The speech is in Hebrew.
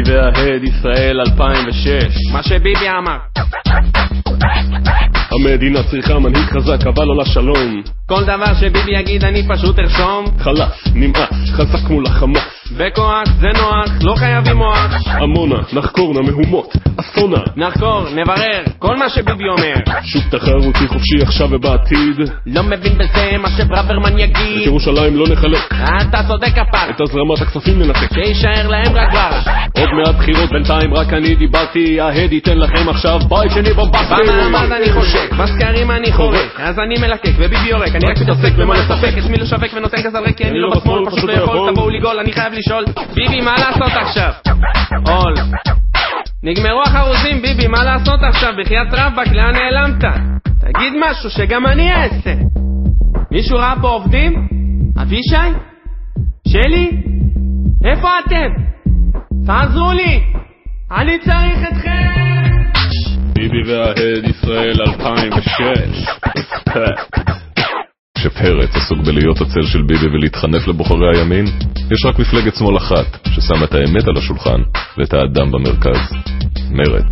וההד ישראל 2006. מה שביבי אמר. המדינה צריכה מנהיג חזק אבל לא לשלום. כל דבר שביבי יגיד אני פשוט ארשום. חלש, נמאס, חזק מול החמאס. בכוח זה נוח, לא חייבים מוח. עמונה, נחקור מהומות, אסונה. נחקור, נברר, כל מה שביבי אומר. שוק תחרותי חופשי עכשיו ובעתיד. לא מבין בזה מה שברוורמן יגיד. את ירושלים לא נחלק. אתה צודק הפעם. את הזרמת הכספים ננתק. שישאר להם רק ברש. עוד מעט בחירות, בינתיים רק אני דיברתי. ההד ייתן לכם עכשיו בית שני בומבסטי. במעמד אני חושק, בסקרים אני חורק. אז אני מלקק וביבי יורק. אני רק מתעסק במה לספק. את מי לשווק ונותן כזה רק. כי אני לא בשמאל, פשוט לא יכול. תבואו לגול, אני חייב לשאול. ביבי, מה לעשות עכשיו? אול. נגמרו החרוזים, ביבי, מה לעשות עכשיו? בחיית רבק, לאן נעלמת? תגיד משהו שגם אני אעשה. מישהו ראה פה עובדים? אבישי? שלי? איפה אתם? תעזרו לי! אני צריך אתכם! ביבי וההד ישראל 2006. כשפרץ עסוק בלהיות הצל של ביבי ולהתחנף לבוחרי הימין, יש רק מפלגת שמאל אחת ששמה את האמת על השולחן ואת האדם במרכז. מרץ.